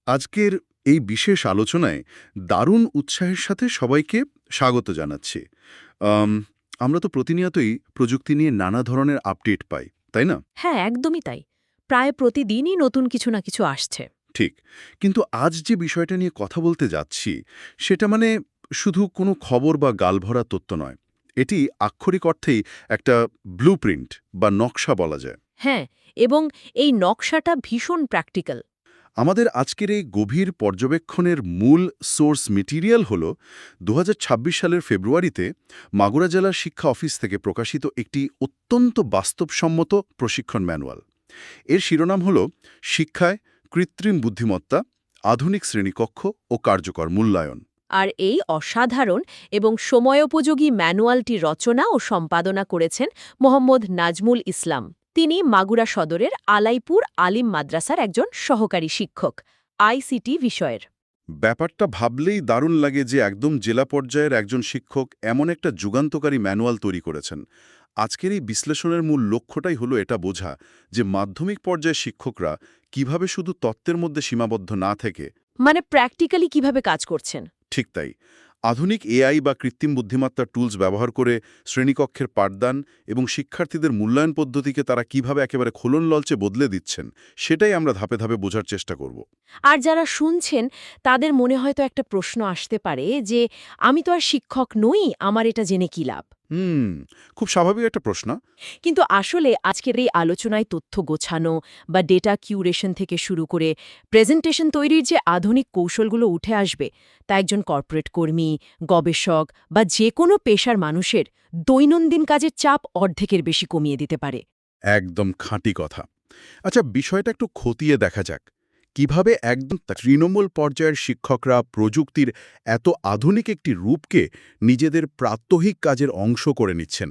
আজকের এই বিশেষ আলোচনায় দারুণ উৎসাহের সাথে সবাইকে স্বাগত জানাচ্ছি। আম, আমরা তো প্রতিনিয়তই প্রযুক্তি নিয়ে নানা ধরনের আপডেট পাই, তাই না? হ্যাঁ, একদমই তাই। প্রায় প্রতিদিনই নতুন কিছু না কিছু আসছে। ঠিক। কিন্তু আজ যে বিষয়টা নিয়ে কথা বলতে যাচ্ছি, সেটা শুধু কোনো খবর বা গালভরা তথ্য নয়। এটি আক্ষরিক অর্থেই একটা ব্লুপ্রিন্ট বা নকশা বলা যায়। হ্যাঁ, এবং এই নকশাটা ভীষণ প্র্যাকটিক্যাল। আমাদের আজকের এই গভীর পর্যবেক্ষণের মূল সোর্স মেটেরিয়াল হল ২০২৬ সালের ফেব্রুয়ারিতে মাগুরা জেলার শিক্ষা অফিস থেকে প্রকাশিত একটি অত্যন্ত বাস্তবসম্মত প্রশিক্ষণ ম্যানুয়াল। এর শিরোনাম হল শিক্ষায় কৃত্রিম বুদ্ধিমত্তা, আধুনিক শ্রেণীকক্ষ ও কার্যকর মূল্যায়ন। আর এই অসাধারণ এবং সময়োপযোগী ম্যানুয়ালটি রচনা ও সম্পাদনা করেছেন মোহাম্মদ নাজমুল ইসলাম। তিনি মাগুরা সদরের আলাইপুর আলিম মাদ্রাসার একজন সহকারী শিক্ষক, আইসিটি বিষয়ের। ব্যাপারটা ভাবলেই দারুণ লাগে যে একদম জেলা পর্যায়ের একজন শিক্ষক এমন একটা যুগান্তকারী ম্যানুয়াল তৈরি করেছেন। আজকের এই বিশ্লেষণের মূল লক্ষ্যটাই হলো এটা বোঝা যে মাধ্যমিক পর্যায়ের শিক্ষকরা কিভাবে শুধু তত্ত্বের মধ্যে সীমাবদ্ধ না থেকে মানে প্র্যাকটিক্যালি কিভাবে কাজ করছেন। ঠিক তাই আধুনিক এআই বা কৃত্রিম বুদ্ধিমত্তার টুলস ব্যবহার করে শ্রেণীকক্ষের পাঠদান এবং শিক্ষার্থীদের মূল্যায়ন পদ্ধতিকে তারা কিভাবে একেবারে খোলন ললচে বদলে দিচ্ছেন, সেটাই আমরা ধাপে ধাপে বোঝার চেষ্টা করব। আর যারা শুনছেন তাদের মনে হয়তো একটা প্রশ্ন আসতে পারে যে আমি তো আর শিক্ষক নই, আমার এটা জেনে কি লাভ। হুম, খুব স্বাভাবিক একটা প্রশ্ন। কিন্তু আসলে আজকের এই আলোচনায় তথ্য গোছানো বা ডেটা কিউরেশন থেকে শুরু করে প্রেজেন্টেশন তৈরির যে আধুনিক কৌশলগুলো উঠে আসবে, তা একজন কর্পোরেট কর্মী, গবেষক বা যে কোনো পেশার মানুষের দৈনন্দিন কাজের চাপ অর্ধেকের বেশি কমিয়ে দিতে পারে। একদম খাঁটি কথা। আচ্ছা, বিষয়টা একটু খতিয়ে দেখা যাক। কিভাবে একদম তৃণমূল পর্যায়ের শিক্ষকরা প্রযুক্তির এত আধুনিক একটি রূপকে নিজেদের প্রাত্যহিক কাজের অংশ করে নিচ্ছেন?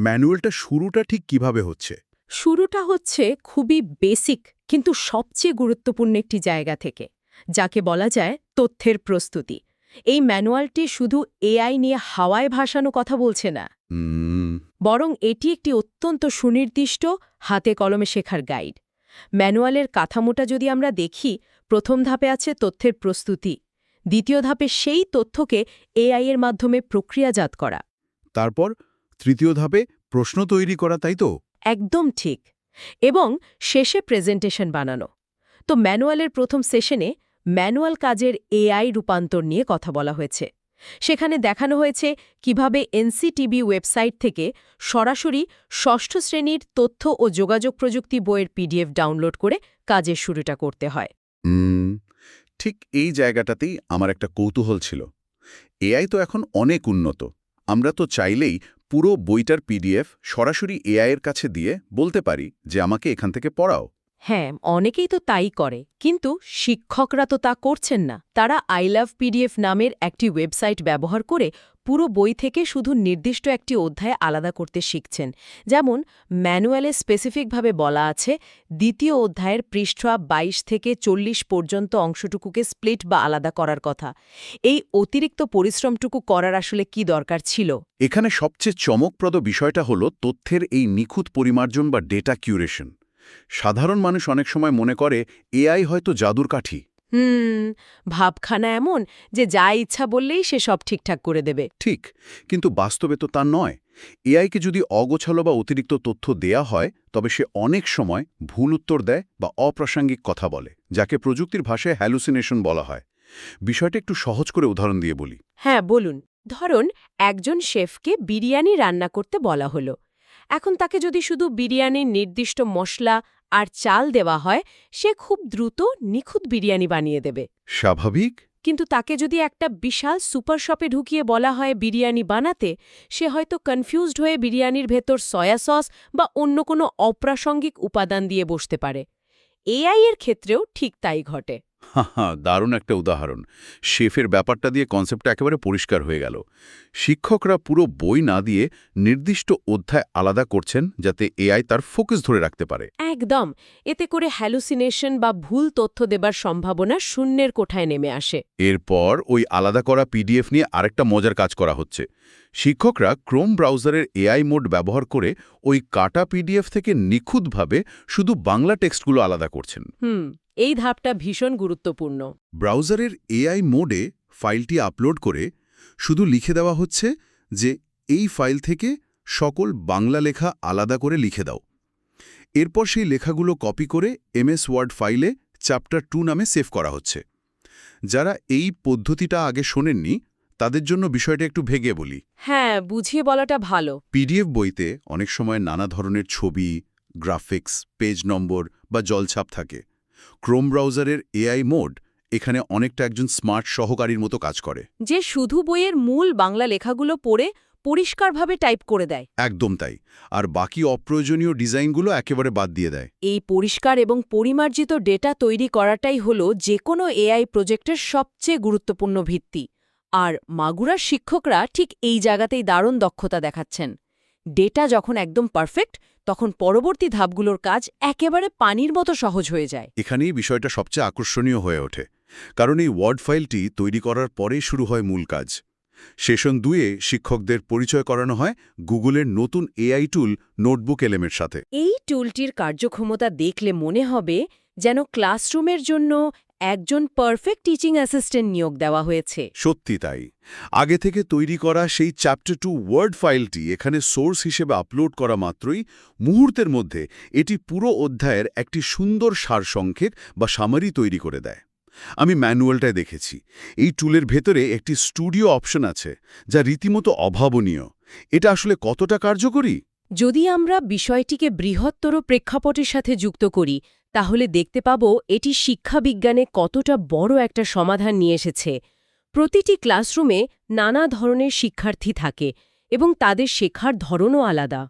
ম্যানুয়ালটা শুরুটা ঠিক কিভাবে হচ্ছে? শুরুটা হচ্ছে খুবই বেসিক কিন্তু সবচেয়ে গুরুত্বপূর্ণ একটি জায়গা থেকে, যাকে বলা যায় তথ্যের প্রস্তুতি। এই ম্যানুয়ালটি শুধু এআই নিয়ে হাওয়ায় ভাসানো কথা বলছে না, হুম। বরং এটি একটি অত্যন্ত সুনির্দিষ্ট হাতে কলমে শেখার গাইড। ম্যানুয়ালের কাঠামোটা যদি আমরা দেখি, প্রথম ধাপে আছে তথ্যের প্রস্তুতি, দ্বিতীয় ধাপে সেই তথ্যকে এআই এর মাধ্যমে প্রক্রিয়াজাত করা। তারপর তৃতীয় ধাপে প্রশ্ন তৈরি করা, তাই তো? একদম ঠিক। এবং শেষে প্রেজেন্টেশন বানানো। তো ম্যানুয়ালের প্রথম সেশনে ম্যানুয়াল কাজের এআই রূপান্তর নিয়ে কথা বলা হয়েছে। সেখানে দেখানো হয়েছে কিভাবে এনসিটিবি ওয়েবসাইট থেকে সরাসরি ষষ্ঠ শ্রেণীর তথ্য ও যোগাযোগ প্রযুক্তি বইয়ের পিডিএফ ডাউনলোড করে কাজের শুরুটা করতে হয়। হুম, ঠিক এই জায়গাটাতেই আমার একটা কৌতূহল ছিল। এআই তো এখন অনেক উন্নত। আমরা তো চাইলেই পুরো বইটার পিডিএফ সরাসরি এআই এর কাছে দিয়ে বলতে পারি যে আমাকে এখান থেকে পড়াও। হ্যাঁ, অনেকেই তো তাই করে, কিন্তু শিক্ষকরা তো তা করছেন না। তারা আই লাভ পিডিএফ নামের একটি ওয়েবসাইট ব্যবহার করে পুরো বই থেকে শুধু নির্দিষ্ট একটি অধ্যায় আলাদা করতে শিখছেন। যেমন ম্যানুয়ালে স্পেসিফিকভাবে বলা আছে দ্বিতীয় অধ্যায়ের পৃষ্ঠা ২২ থেকে ৪০ পর্যন্ত অংশটুকুকে স্প্লিট বা আলাদা করার কথা। এই অতিরিক্ত পরিশ্রমটুকু করার আসলে কি দরকার ছিল? এখানে সবচেয়ে চমকপ্রদ বিষয়টা হলো তথ্যের এই নিখুঁত পরিমার্জন বা ডেটা কিউরেশন। সাধারণ মানুষ অনেক সময় মনে করে এআই হয়তো জাদুর কাঠি। ভাবখানা এমন যে যা ইচ্ছা বললেই সে সব ঠিকঠাক করে দেবে। ঠিক, কিন্তু বাস্তবে তো তা নয়। এআইকে যদি অগোছালো বা অতিরিক্ত তথ্য দেয়া হয়, তবে সে অনেক সময় ভুল উত্তর দেয় বা অপ্রাসঙ্গিক কথা বলে, যাকে প্রযুক্তির ভাষায় হ্যালুসিনেশন বলা হয়। বিষয়টা একটু সহজ করে উদাহরণ দিয়ে বলি। হ্যাঁ, বলুন। ধরুন একজন শেফকে বিরিয়ানি রান্না করতে বলা হলো। এখন তাকে যদি শুধু বিরিয়ানির নির্দিষ্ট মশলা আর চাল দেওয়া হয়, সে খুব দ্রুত নিখুঁত বিরিয়ানি বানিয়ে দেবে। স্বাভাবিক। কিন্তু তাকে যদি একটা বিশাল সুপার শপে ঢুকিয়ে বলা হয় বিরিয়ানি বানাতে, সে হয়তো কনফিউজড হয়ে বিরিয়ানির ভেতর সয়া সস বা অন্য কোনো অপ্রাসঙ্গিক উপাদান দিয়ে বসতে পারে। এআই এর ক্ষেত্রেও ঠিক তাই ঘটে। হা, দারুণ একটা উদাহরণ। শেফের ব্যাপারটা দিয়ে কনসেপ্টটা একেবারে পরিষ্কার হয়ে গেল। শিক্ষকরা পুরো বই না দিয়ে নির্দিষ্ট অধ্যায় আলাদা করছেন, যাতে এআই তার ফোকাস ধরে রাখতে পারে। একদম। এতে করে হ্যালুসিনেশন বা ভুল তথ্য দেবার সম্ভাবনা শূন্যের কোঠায় নেমে আসে। এরপর ওই আলাদা করা পিডিএফ নিয়ে আরেকটা মজার কাজ করা হচ্ছে। শিক্ষকরা ক্রোম ব্রাউজারের এআই মোড ব্যবহার করে ওই কাটা পিডিএফ থেকে নিখুঁতভাবে শুধু বাংলা টেক্সটগুলো আলাদা করছেন। এই ধাপটা ভীষণ গুরুত্বপূর্ণ। ব্রাউজারের এআই মোডে ফাইলটি আপলোড করে শুধু লিখে দেওয়া হচ্ছে যে এই ফাইল থেকে সকল বাংলা লেখা আলাদা করে লিখে দাও। এরপর সেই লেখাগুলো কপি করে এমএস ওয়ার্ড ফাইলে চ্যাপ্টার 2 নামে সেভ করা হচ্ছে। যারা এই পদ্ধতিটা আগে শোনেননি তাদের জন্য বিষয়টা একটু ভেঙে বলি। হ্যাঁ, বুঝিয়ে বলাটা ভালো। পিডিএফ বইতে অনেক সময় নানা ধরনের ছবি, গ্রাফিক্স, পেজ নম্বর বা জলছাপ থাকে। ক্রোম ব্রাউজারের এআই মোড এখানে অনেকটা একজন স্মার্ট সহকারীর মতো কাজ করে। যে শুধু বইয়ের মূল বাংলা লেখাগুলো পড়ে পরিষ্কারভাবে টাইপ করে দেয়। একদম তাই। আর বাকি অপ্রয়োজনীয় ডিজাইনগুলো একেবারে বাদ দিয়ে দেয়। এই পরিষ্কার এবং পরিমার্জিত ডেটা তৈরি করাটাই হলো যেকোনো এআই প্রজেক্টের সবচেয়ে গুরুত্বপূর্ণ ভিত্তি। আর মাগুরার শিক্ষকরা ঠিক এই জায়গাতেই দারুণ দক্ষতা দেখাচ্ছেন। ডেটা যখন একদম পারফেক্ট, তখন পরবর্তী ধাপগুলোর কাজ একেবারে পানির মতো সহজ হয়ে যায়। এখানেই বিষয়টা সবচেয়ে আকর্ষণীয় হয়ে ওঠে, কারণ এই ওয়ার্ড ফাইলটি তৈরি করার পরেই শুরু হয় মূল কাজ। সেশন 2-এ শিক্ষকদের পরিচয় করানো হয় গুগলের নতুন এআই টুল নোটবুক এলএমের সাথে। এই টুলটির কার্যক্ষমতা দেখলে মনে হবে যেন ক্লাসরুমের জন্য একজন পারফেক্ট টিচিং অ্যাসিস্ট্যান্ট নিয়োগ দেওয়া হয়েছে। সত্যি তাই। আগে থেকে তৈরি করা সেই চ্যাপ্টার 2 ওয়ার্ড ফাইলটি এখানে সোর্স হিসেবে আপলোড করা মাত্রই মুহূর্তের মধ্যে এটি পুরো অধ্যায়ের একটি সুন্দর সারসংক্ষেপ বা সামারি তৈরি করে দেয়। আমি ম্যানুয়ালটায় দেখেছি, এই টুলের ভেতরে একটি স্টুডিও অপশন আছে যা রীতিমতো অভাবনীয়। এটা আসলে কতটা কার্যকরী? যদি আমরা বিষয়টিকে বৃহত্তর প্রেক্ষাপটের সাথে যুক্ত করি, তাহলে দেখতে পাব এটি শিক্ষাবিজ্ঞানে কতটা বড় একটা সমাধান নিয়ে এসেছে। প্রতিটি ক্লাসরুমে নানা ধরনের শিক্ষার্থী থাকে এবং তাদের শেখার ধরনও আলাদা।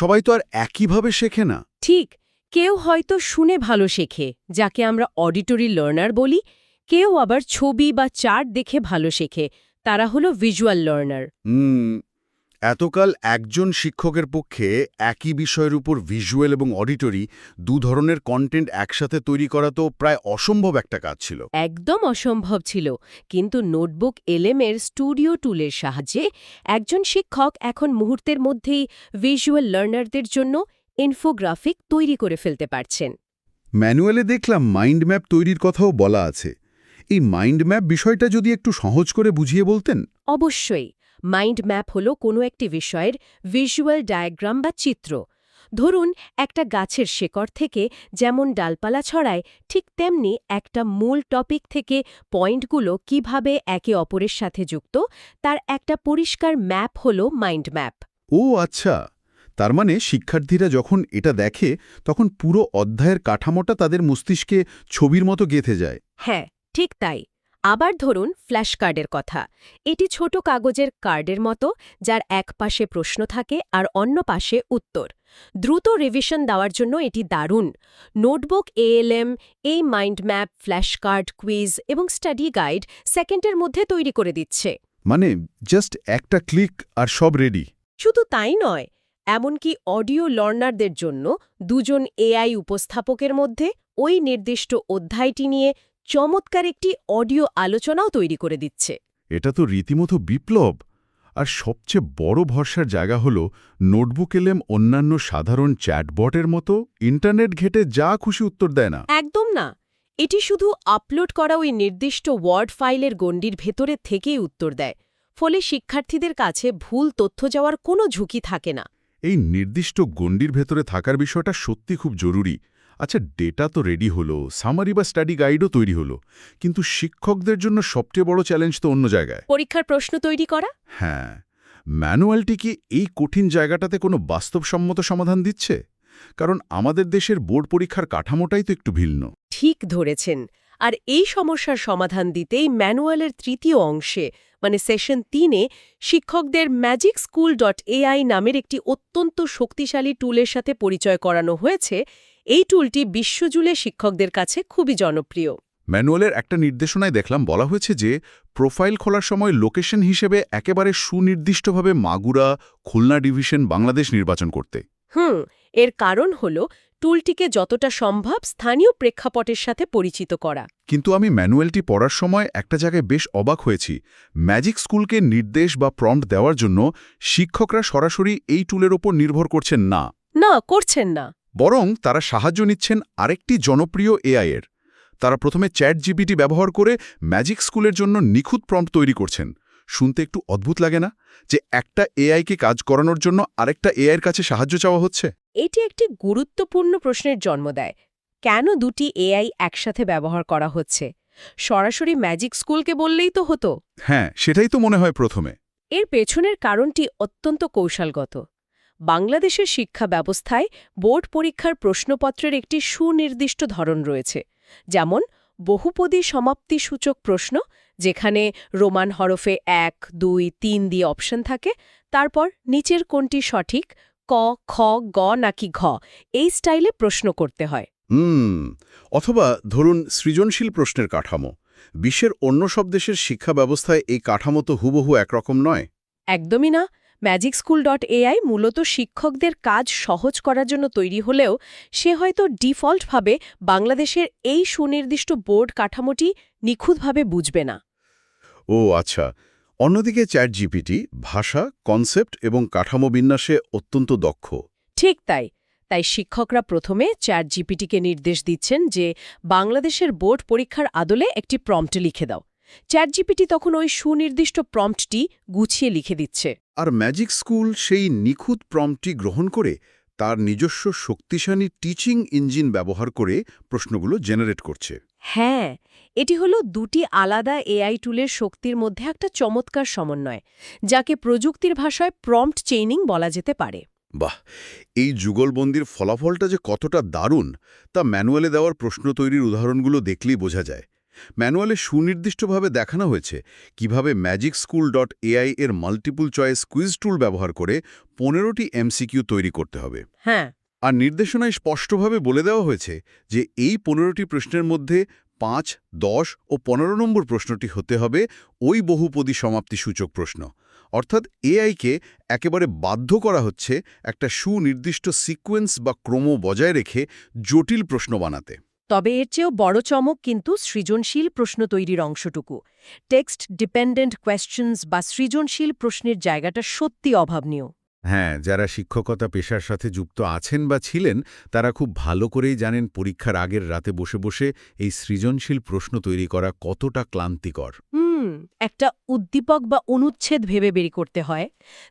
সবাই তো আর একইভাবে শেখে না। ঠিক, কেউ হয়তো শুনে ভালো শেখে, যাকে আমরা অডিটরি লার্নার বলি। কেউ আবার ছবি বা চার্ট দেখে ভালো শেখে, তারা হলো ভিজুয়াল লার্নার। এতকাল একজন শিক্ষকের পক্ষে একই বিষয়ের উপর ভিজুয়াল এবং অডিটরি দু ধরনের কন্টেন্ট একসাথে তৈরি করা তো প্রায় অসম্ভব একটা কাজ ছিল। একদম অসম্ভব ছিল, কিন্তু নোটবুক এলএমের স্টুডিও টুলের সাহায্যে একজন শিক্ষক এখন মুহূর্তের মধ্যেই ভিজুয়াল লার্নারদের জন্য ইনফোগ্রাফিক তৈরি করে ফেলতে পারছেন। ম্যানুয়ালে দেখলাম মাইন্ড ম্যাপ তৈরির কথাও বলা আছে। এই মাইন্ড ম্যাপ বিষয়টা যদি একটু সহজ করে বুঝিয়ে বলতেন। অবশ্যই, মাইন্ড ম্যাপ হল কোনো একটি বিষয়ের ভিজুয়াল ডায়াগ্রাম বা চিত্র। ধরুন, একটা গাছের শেকড় থেকে যেমন ডালপালা ছড়ায়, ঠিক তেমনি একটা মূল টপিক থেকে পয়েন্টগুলো কিভাবে একে অপরের সাথে যুক্ত, তার একটা পরিষ্কার ম্যাপ হল মাইন্ড ম্যাপ। ও আচ্ছা, তার মানে শিক্ষার্থীরা যখন এটা দেখে তখন পুরো অধ্যায়ের কাঠামোটা তাদের মস্তিষ্কে ছবির মতো গেঁথে যায়। হ্যাঁ, ঠিক তাই। আবার ধরুন ফ্ল্যাশ কার্ডের কথা। এটি ছোট কাগজের কার্ডের মতো, যার এক পাশে প্রশ্ন থাকে আর অন্য পাশে উত্তর। দ্রুত রিভিশন দেওয়ার জন্য এটি দারুণ। নোটবুক এএলএম এই mind map, flash card, quiz এবং স্টাডি গাইড সেকেন্ডের মধ্যে তৈরি করে দিচ্ছে। মানে জাস্ট একটা ক্লিক আর সব রেডি। শুধু তাই নয়, এমনকি অডিও লার্নারদের জন্য দুজন এআই উপস্থাপকের মধ্যে ওই নির্দিষ্ট অধ্যায়টি নিয়ে চমৎকার একটি অডিও আলোচনাও তৈরি করে দিচ্ছে। এটা তো রীতিমতো বিপ্লব। আর সবচেয়ে বড় ভরসার জায়গা হল নোটবুক এলএম অন্যান্য সাধারণ চ্যাটবটের মতো ইন্টারনেট ঘেঁটে যা খুশি উত্তর দেয় না। একদম না। এটি শুধু আপলোড করা ওই নির্দিষ্ট ওয়ার্ড ফাইলের গণ্ডির ভেতরে থেকেই উত্তর দেয়। ফলে শিক্ষার্থীদের কাছে ভুল তথ্য যাওয়ার কোনো ঝুঁকি থাকে না। এই নির্দিষ্ট গণ্ডির ভেতরে থাকার বিষয়টা সত্যি খুব জরুরি। আচ্ছা, ডেটা তো রেডি হলো, সামারি বা স্টাডি গাইডও তৈরি হলো, কিন্তু শিক্ষকদের জন্য সবচেয়ে বড় চ্যালেঞ্জ তো অন্য জায়গায়। পরীক্ষার প্রশ্ন তৈরি করা। হ্যাঁ, ম্যানুয়ালটি কি এই কঠিন জায়গাটাতে কোনো বাস্তবসম্মত সমাধান দিচ্ছে? কারণ আমাদের দেশের বোর্ড পরীক্ষার কাঠামোটাই তো একটু ভিন্ন। ঠিক ধরেছেন। আর এই সমস্যার সমাধান দিতেই ম্যানুয়ালের তৃতীয় অংশে, মানে সেশন 3-এ, শিক্ষকদের magicschool.ai নামের একটি অত্যন্ত শক্তিশালী টুলের সাথে পরিচয় করানো হয়েছে। এই টুলটি বিশ্বজুড়ে শিক্ষকদের কাছে খুবই জনপ্রিয়। ম্যানুয়ালের একটা নির্দেশনায় দেখলাম বলা হয়েছে যে প্রোফাইল খোলার সময় লোকেশন হিসেবে একেবারে সুনির্দিষ্টভাবে মাগুরা, খুলনা ডিভিশন, বাংলাদেশ নির্বাচন করতে। এর কারণ হল টুলটিকে যতটা সম্ভব স্থানীয় প্রেক্ষাপটের সাথে পরিচিত করা। কিন্তু আমি ম্যানুয়ালটি পড়ার সময় একটা জায়গায় বেশ অবাক হয়েছি। ম্যাজিক স্কুলকে নির্দেশ বা প্রম্পট দেওয়ার জন্য শিক্ষকরা সরাসরি এই টুলের ওপর নির্ভর করছেন না। না, করছেন না। বরং তারা সাহায্য নিচ্ছেন আরেকটি জনপ্রিয় এআই এর, তারা প্রথমে চ্যাট জিপিটি ব্যবহার করে ম্যাজিক স্কুলের জন্য নিখুঁত প্রম্পট তৈরি করছেন। শুনতে একটু অদ্ভুত লাগে না যে একটা এআইকে কাজ করানোর জন্য আরেকটা এআইয়ের কাছে সাহায্য চাওয়া হচ্ছে? এটি একটি গুরুত্বপূর্ণ প্রশ্নের জন্ম দেয়। কেন দুটি এআই একসাথে ব্যবহার করা হচ্ছে? সরাসরি ম্যাজিক স্কুলকে বললেই তো হতো। হ্যাঁ, সেটাই তো মনে হয় প্রথমে। এর পেছনের কারণটি অত্যন্ত কৌশলগত। বাংলাদেশের শিক্ষা ব্যবস্থায় বোর্ড পরীক্ষার প্রশ্নপত্রের একটি সুনির্দিষ্ট ধরন রয়েছে, যেমন বহুপদী সমাপ্তি সূচক প্রশ্ন, যেখানে রোমান হরফে 1, 2, 3 দিয়ে অপশন থাকে, তারপর নিচের কোনটি সঠিক, ক, খ, গ নাকি ঘ, এই স্টাইলে প্রশ্ন করতে হয়। অথবা ধরুন সৃজনশীল প্রশ্নের কাঠামো। বিশ্বের অন্য সব দেশের শিক্ষা ব্যবস্থায় এই কাঠামো তো হুবহু একরকম নয়। একদমই না। magicschool.ai মূলত শিক্ষকদের কাজ সহজ করার জন্য তৈরি হলেও সে হয়তো ডিফল্টভাবে বাংলাদেশের এই সুনির্দিষ্ট বোর্ড কাঠামোটি নিখুঁতভাবে বুঝবে না। ও আচ্ছা। অন্যদিকে চ্যাট জিপিটি ভাষা, কনসেপ্ট এবং কাঠামো বিন্যাসে অত্যন্ত দক্ষ। ঠিক তাই। তাই শিক্ষকরা প্রথমে চ্যাট জিপিটিকে নির্দেশ দিচ্ছেন যে বাংলাদেশের বোর্ড পরীক্ষার আদলে একটি প্রম্পট লিখে দাও। চ্যাট জিপিটি তখন ওই সুনির্দিষ্ট প্রম্পটটি গুছিয়ে লিখে দিচ্ছে। আর ম্যাজিক স্কুল সেই নিখুঁত প্রম্পটটি গ্রহণ করে তার নিজস্ব শক্তিশালী টিচিং ইঞ্জিন ব্যবহার করে প্রশ্নগুলো জেনারেট করছে। হ্যাঁ, এটি হলো দুটি আলাদা এআই টুলের শক্তির মধ্যে একটা চমৎকার সমন্বয়, যাকে প্রযুক্তির ভাষায় প্রম্পট চেইনিং বলা যেতে পারে। বাহ, এই যুগলবন্দির ফলাফলটা যে কতটা দারুণ তা ম্যানুয়ালে দেওয়ার প্রশ্ন তৈরির উদাহরণগুলো দেখলেই বোঝা যায়। ম্যানুয়ালে সুনির্দিষ্টভাবে দেখানো হয়েছে কিভাবে magicschool.ai এর মাল্টিপল চয়েস কুইজ টুল ব্যবহার করে 15টি এমসিকিউ তৈরি করতে হবে। হ্যাঁ, আর নির্দেশনায় স্পষ্টভাবে বলে দেওয়া হয়েছে যে এই 15টি প্রশ্নের মধ্যে 5, 10 ও 15 নম্বর প্রশ্নটি হতে হবে ওই বহুপদী সমাপ্তি সূচক প্রশ্ন। অর্থাৎ এআইকে একেবারে বাধ্য করা হচ্ছে একটা সুনির্দিষ্ট সিকোয়েন্স বা ক্রম বজায় রেখে জটিল প্রশ্ন বানাতে। তবে এর চেয়েও বড় চমক কিন্তু সৃজনশীল প্রশ্ন তৈরির অংশটুকু। টেক্সট ডিপেন্ডেন্ট কোয়েশ্চেন্স বা সৃজনশীল প্রশ্নের জায়গাটা সত্যি অভাবনীয়। হ্যাঁ, যারা শিক্ষকতা পেশার সাথে যুক্ত আছেন বা ছিলেন তারা খুব ভালো করেই জানেন পরীক্ষার আগের রাতে বসে বসে এই সৃজনশীল প্রশ্ন তৈরি করা কতটা ক্লান্তিকর। একটা উদ্দীপক বা অনুচ্ছেদ ভেবে বের করতে হয়।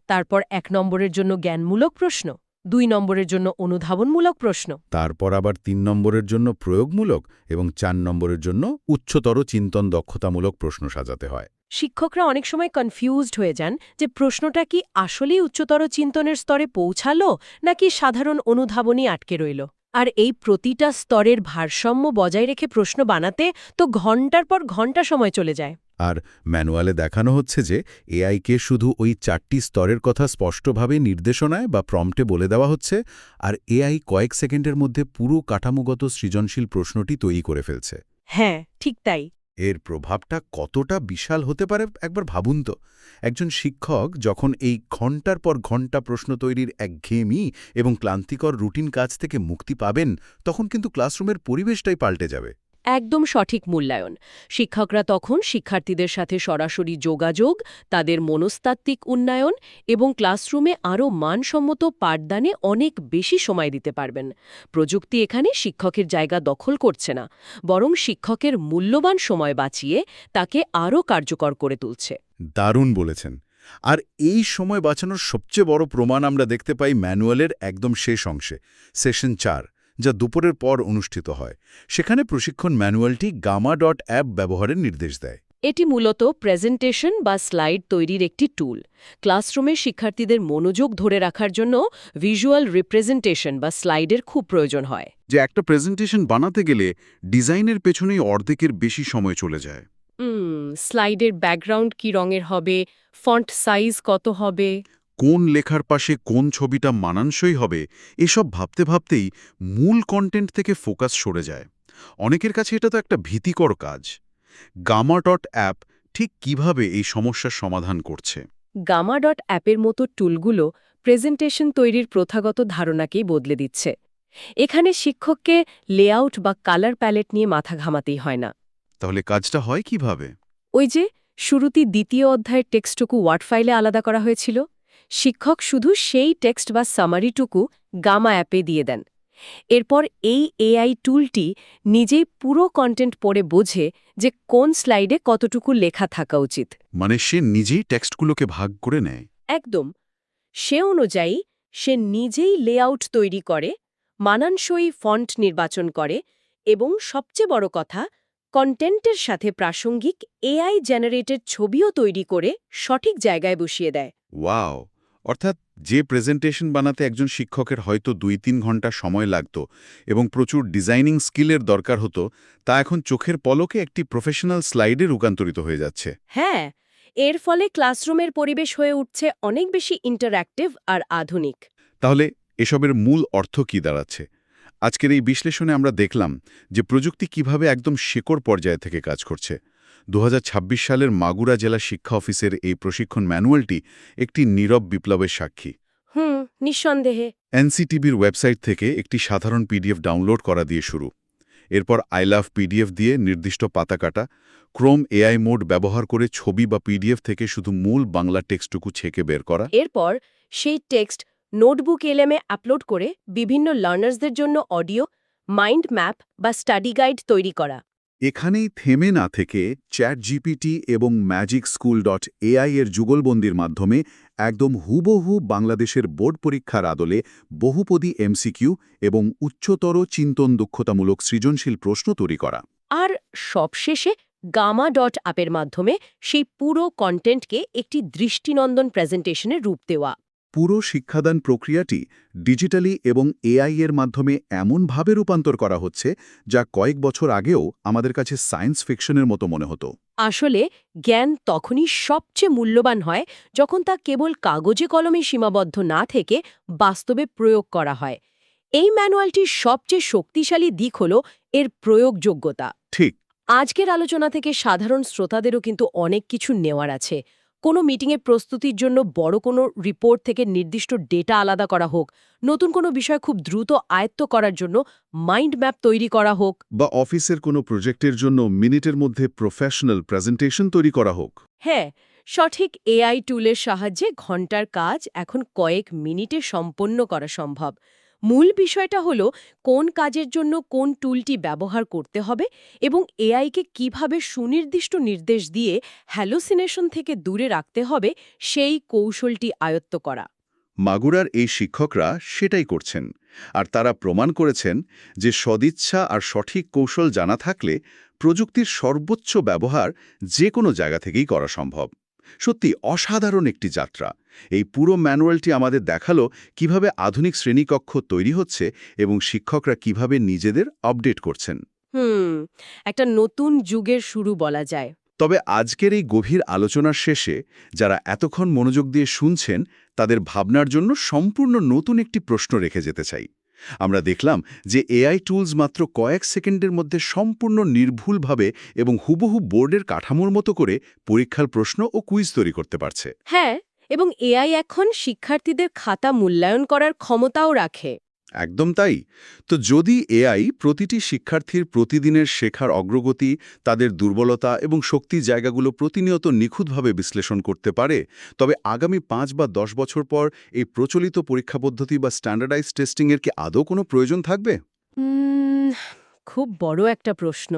তারপর 1 নম্বরের জন্য জ্ঞানমূলক প্রশ্ন, 2 নম্বরের জন্য অনুধাবনমূলক প্রশ্ন, তারপর আবার 3 নম্বরের জন্য প্রয়োগমূলক এবং 4 নম্বরের জন্য উচ্চতর চিন্তন দক্ষতামূলক প্রশ্ন সাজাতে হয়। শিক্ষকরা অনেক সময় কনফিউজড হয়ে যান যে প্রশ্নটা কি আসলেই উচ্চতর চিন্তনের স্তরে পৌঁছালো নাকি সাধারণ অনুধাবনই আটকে রইল। আর এই প্রতিটা স্তরের ভারসাম্য বজায় রেখে প্রশ্ন বানাতে তো ঘন্টার পর ঘন্টা সময় চলে যায়। আর ম্যানুয়ালে দেখানো হচ্ছে যে এআইকে শুধু ওই 4টি স্তরের কথা স্পষ্টভাবে নির্দেশনায় বা প্রম্পটে বলে দেওয়া হচ্ছে, আর এআই কয়েক সেকেন্ডের মধ্যে পুরো কাঠামোগত সৃজনশীল প্রশ্নটি তৈরি করে ফেলছে। হ্যাঁ, ঠিক তাই। এর প্রভাবটা কতটা বিশাল হতে পারে একবার ভাবুন তো। একজন শিক্ষক যখন এই ঘণ্টার পর ঘণ্টা প্রশ্ন তৈরির একঘেয়েমি এবং ক্লান্তিকর রুটিন কাজ থেকে মুক্তি পাবেন, তখন কিন্তু ক্লাসরুমের পরিবেশটাই পাল্টে যাবে। একদম সঠিক মূল্যায়ন। শিক্ষকরা তখন শিক্ষার্থীদের সাথে সরাসরি যোগাযোগ, তাদের মনস্তাত্ত্বিক উন্নয়ন এবং ক্লাসরুমে আরও মানসম্মত পাঠদানে অনেক বেশি সময় দিতে পারবেন। প্রযুক্তি এখানে শিক্ষকের জায়গা দখল করছে না, বরং শিক্ষকের মূল্যবান সময় বাঁচিয়ে তাকে আরও কার্যকর করে তুলছে। দারুণ বলেছেন। আর এই সময় বাঁচানোর সবচেয়ে বড় প্রমাণ আমরা দেখতে পাই ম্যানুয়ালের একদম শেষ অংশে, সেশন 4, যা দুপুরের পর অনুষ্ঠিত হয়। সেখানে প্রশিক্ষণ ম্যানুয়ালটি gamma.app ব্যবহারের নির্দেশ দেয়। এটি মূলত প্রেজেন্টেশন বা স্লাইড তৈরির একটি টুল। ক্লাসরুমে শিক্ষার্থীদের মনোযোগ ধরে রাখার জন্য ভিজুয়াল রিপ্রেজেন্টেশন বা স্লাইডের খুব প্রয়োজন হয়। যে একটা প্রেজেন্টেশন বানাতে গেলে ডিজাইনের পেছনেই অর্ধেকের বেশি সময় চলে যায়। স্লাইডের ব্যাকগ্রাউন্ড কি রঙের হবে, ফন্ট সাইজ কত হবে, কোন লেখার পাশে কোন ছবিটা মানানসই হবে, এসব ভাবতে ভাবতেই মূল কন্টেন্ট থেকে ফোকাস সরে যায়। অনেকের কাছে এটা তো একটা ভীতিকর কাজ। gamma.app ঠিক কিভাবে এই সমস্যার সমাধান করছে? gamma.app-এর মতো টুলগুলো প্রেজেন্টেশন তৈরির প্রথাগত ধারণাকেই বদলে দিচ্ছে। এখানে শিক্ষককে লেআউট বা কালার প্যালেট নিয়ে মাথা ঘামাতেই হয় না। তাহলে কাজটা হয় কিভাবে? ওই যে শুরুতে 2য় অধ্যায়ের টেক্সটটুকু ওয়ার্ড ফাইলে আলাদা করা হয়েছিল, শিক্ষক শুধু সেই টেক্সট বা সামারিটুকু গামা অ্যাপে দিয়ে দেন। এরপর এই এআই টুলটি নিজেই পুরো কন্টেন্ট পড়ে বোঝে যে কোন স্লাইডে কতটুকু লেখা থাকা উচিত। মানে সে নিজেই টেক্সটগুলোকে ভাগ করে নেয়। একদম। সে অনুযায়ী সে নিজেই লেআউট তৈরি করে, মানানসই ফন্ট নির্বাচন করে এবং সবচেয়ে বড় কথা, কন্টেন্টের সাথে প্রাসঙ্গিক এআই জেনারেটেড ছবিও তৈরি করে সঠিক জায়গায় বসিয়ে দেয়। ওয়াও! অর্থাৎ যে প্রেজেন্টেশন বানাতে একজন শিক্ষকের হয়তো ২-৩ ঘন্টা সময় লাগত এবং প্রচুর ডিজাইনিং স্কিলের দরকার হতো, তা এখন চোখের পলকে একটি প্রফেশনাল স্লাইডে রূপান্তরিত হয়ে যাচ্ছে। হ্যাঁ, এর ফলে ক্লাসরুমের পরিবেশ হয়ে উঠছে অনেক বেশি ইন্টারঅ্যাক্টিভ আর আধুনিক। তাহলে এসবের মূল অর্থ কী দাঁড়াচ্ছে? আজকের এই বিশ্লেষণে আমরা দেখলাম যে প্রযুক্তি কিভাবে একদম শেকড় পর্যায়ে থেকে কাজ করছে। ২০২৬ সালের মাগুরা জেলা শিক্ষা অফিসের এই প্রশিক্ষণ ম্যানুয়ালটি একটি নীরব বিপ্লবের সাক্ষী। নিঃসন্দেহে। এনসিটিবির ওয়েবসাইট থেকে একটি সাধারণ পিডিএফ ডাউনলোড করা দিয়ে শুরু। এরপর আই লাভ পিডিএফ দিয়ে নির্দিষ্ট পাতা কাটা, ক্রোম এআই মোড ব্যবহার করে ছবি বা পিডিএফ থেকে শুধু মূল বাংলা টেক্সটটুকু ছেঁকে বের করা। এরপর সেই টেক্সট নোটবুক এলএমে আপলোড করে বিভিন্ন লার্নার্সদের জন্য অডিও, মাইন্ড ম্যাপ বা স্টাডি গাইড তৈরি করা। এখানেই থেমে না থেকে চ্যাটজিপিটি এবং magicschool.ai এর যুগলবন্দির মাধ্যমে একদম হুবহু বাংলাদেশের বোর্ড পরীক্ষার আদলে বহুপদী এমসিকিউ এবং উচ্চতর চিন্তন দক্ষতামূলক সৃজনশীল প্রশ্ন তৈরি করা। আর সবশেষে gamma.app-এর মাধ্যমে সেই পুরো কন্টেন্টকে একটি দৃষ্টিনন্দন প্রেজেন্টেশনের রূপ দেওয়া। পুরো শিক্ষাদান প্রক্রিয়াটি ডিজিটালি এবং এআই এর মাধ্যমে এমনভাবে রূপান্তর করা হচ্ছে যা কয়েক বছর আগেও আমাদের কাছে সায়েন্স ফিকশনের মতো মনে হতো। আসলে জ্ঞান তখনই সবচেয়ে মূল্যবান হয় যখন তা কেবল কাগজে কলমে সীমাবদ্ধ না থেকে বাস্তবে প্রয়োগ করা হয়। এই ম্যানুয়ালটির সবচেয়ে শক্তিশালী দিক হল এর প্রয়োগযোগ্যতা। ঠিক। আজকের আলোচনা থেকে সাধারণ শ্রোতাদেরও কিন্তু অনেক কিছু নেওয়ার আছে। কোনো মিটিংয়ের প্রস্তুতির জন্য বড় কোনো রিপোর্ট থেকে নির্দিষ্ট ডেটা আলাদা করা হোক, নতুন কোনো বিষয় খুব দ্রুত আয়ত্ত করার জন্য মাইন্ড ম্যাপ তৈরি করা হোক, বা অফিসের কোনো প্রজেক্টের জন্য মিনিটের মধ্যে প্রফেশনাল প্রেজেন্টেশন তৈরি করা হোক। হ্যাঁ, সঠিক এআই টুলের সাহায্যে ঘন্টার কাজ এখন কয়েক মিনিটে সম্পন্ন করা সম্ভব। মূল বিষয়টা হলো কোন কাজের জন্য কোন টুলটি ব্যবহার করতে হবে এবং এআইকে কিভাবে সুনির্দিষ্ট নির্দেশ দিয়ে হ্যালোসিনেশন থেকে দূরে রাখতে হবে সেই কৌশলটি আয়ত্ত করা। মাগুরার এই শিক্ষকরা সেটাই করছেন, আর তারা প্রমাণ করেছেন যে সদিচ্ছা আর সঠিক কৌশল জানা থাকলে প্রযুক্তির সর্বোচ্চ ব্যবহার যে কোনো জায়গা থেকেই করা সম্ভব। সত্যি অসাধারণ একটি যাত্রা। এই পুরো ম্যানুয়ালটি আমাদের দেখালো কিভাবে আধুনিক শ্রেণীকক্ষ তৈরি হচ্ছে এবং শিক্ষকরা কিভাবে নিজেদের আপডেট করছেন। একটা নতুন যুগের শুরু বলা যায়। তবে আজকের এই গভীর আলোচনার শেষে যারা এতক্ষণ মনোযোগ দিয়ে শুনছেন তাদের ভাবনার জন্য সম্পূর্ণ নতুন একটি প্রশ্ন রেখে যেতে চাই। আমরা দেখলাম যে এআই টুলস মাত্র কয়েক সেকেন্ডের মধ্যে সম্পূর্ণ নির্ভুলভাবে এবং হুবহু বোর্ডের কাঠামোর মতো করে পরীক্ষার প্রশ্ন ও কুইজ তৈরি করতে পারছে। হ্যাঁ, এবং এআই এখন শিক্ষার্থীদের খাতা মূল্যায়ন করার ক্ষমতাও রাখে। একদম তাই। তো যদি এআই প্রতিটি শিক্ষার্থীর প্রতিদিনের শেখার অগ্রগতি, তাদের দুর্বলতা এবং শক্তির জায়গাগুলো প্রতিনিয়ত নিখুঁতভাবে বিশ্লেষণ করতে পারে, তবে আগামী ৫ বা ১০ বছর পর এই প্রচলিত পরীক্ষা পদ্ধতি বা স্ট্যান্ডার্ডাইজ টেস্টিংয়ের কি আদৌ কোনো প্রয়োজন থাকবে? খুব বড় একটা প্রশ্ন।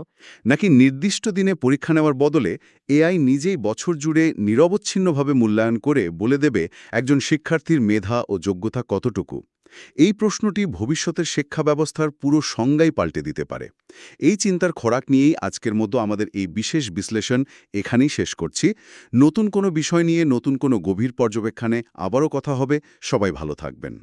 নাকি নির্দিষ্ট দিনে পরীক্ষা নেওয়ার বদলে এআই নিজেই বছর জুড়ে নিরবচ্ছিন্নভাবে মূল্যায়ন করে বলে দেবে একজন শিক্ষার্থীর মেধা ও যোগ্যতা কতটুকু? এই প্রশ্নটি ভবিষ্যতের শিক্ষা ব্যবস্থার পুরো সংজ্ঞাই পাল্টে দিতে পারে। এই চিন্তার খোরাক নিয়েই আজকের মতো আমাদের এই বিশেষ বিশ্লেষণ এখানেই শেষ করছি। নতুন কোনো বিষয় নিয়ে নতুন কোনো গভীর পর্যবেক্ষণে আবারও কথা হবে। সবাই ভালো থাকবেন।